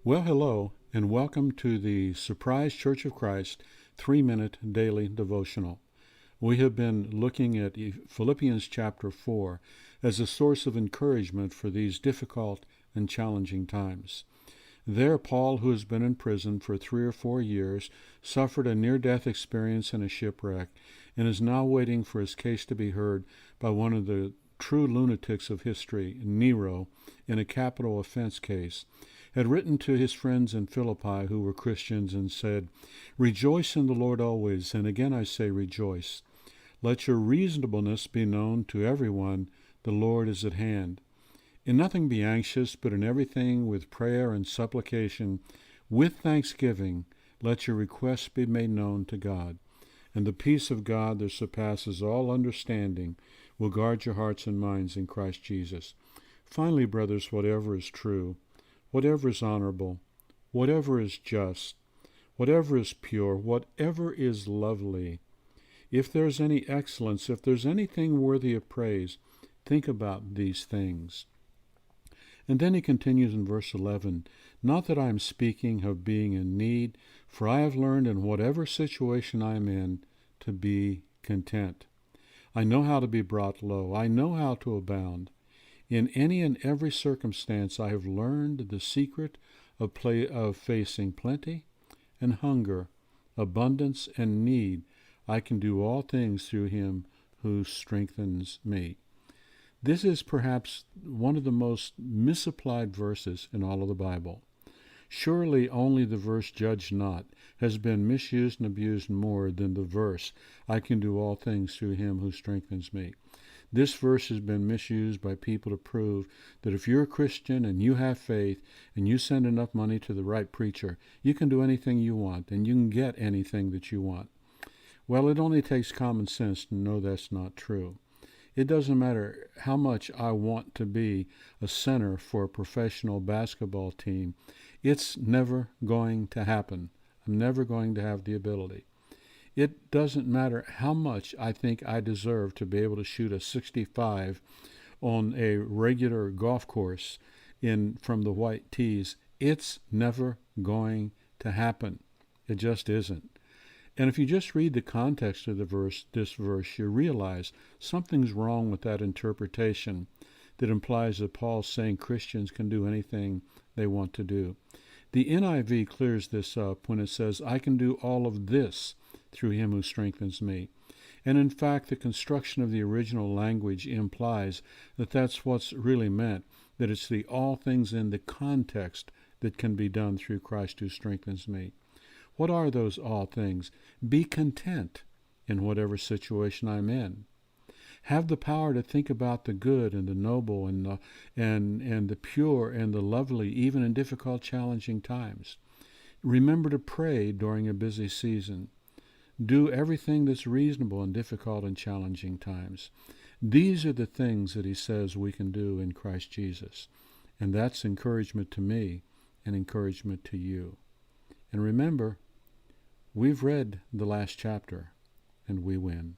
Well, hello, and welcome to the Surprise Church of Christ 3-minute daily devotional. We have been looking at Philippians chapter 4 as a source of encouragement for these difficult and challenging times. There, Paul, who has been in prison for 3 or 4 years, suffered a near-death experience in a shipwreck and is now waiting for his case to be heard by one of the true lunatics of history, Nero, in a capital offense case, had written to his friends in Philippi who were Christians and said, "Rejoice in the Lord always, and again I say rejoice. Let your reasonableness be known to everyone, the Lord is at hand. In nothing be anxious, but in everything with prayer and supplication, with thanksgiving, let your requests be made known to God. And the peace of God that surpasses all understanding will guard your hearts and minds in Christ Jesus. Finally, brothers, whatever is true, whatever is honorable, whatever is just, whatever is pure, whatever is lovely, if there's any excellence, if there's anything worthy of praise, think about these things." And then he continues in verse 11, "Not that I am speaking of being in need, for I have learned in whatever situation I am in to be content. I know how to be brought low. I know how to abound. In any and every circumstance I have learned the secret of facing plenty and hunger, abundance and need. I can do all things through him who strengthens me." This is perhaps one of the most misapplied verses in all of the Bible. Surely only the verse "judge not" has been misused and abused more than the verse "I can do all things through him who strengthens me." This verse has been misused by people to prove that if you're a Christian and you have faith and you send enough money to the right preacher, you can do anything you want and you can get anything that you want. Well, it only takes common sense to know that's not true. It doesn't matter how much I want to be a center for a professional basketball team. It's never going to happen. I'm never going to have the ability. It doesn't matter how much I think I deserve to be able to shoot a 65 on a regular golf course from the white tees. It's never going to happen. It just isn't. And if you just read the context of this verse, you realize something's wrong with that interpretation that implies that Paul's saying Christians can do anything they want to do. The NIV clears this up when it says, "I can do all of this through him who strengthens me." And in fact, the construction of the original language implies that that's what's really meant, that it's the all things in the context that can be done through Christ who strengthens me. What are those all things? Be content in whatever situation I'm in. Have the power to think about the good and the noble and the pure and the lovely, even in difficult, challenging times. Remember to pray during a busy season. Do everything that's reasonable in difficult and challenging times. These are the things that he says we can do in Christ Jesus. And that's encouragement to me and encouragement to you. And remember, we've read the last chapter, and we win.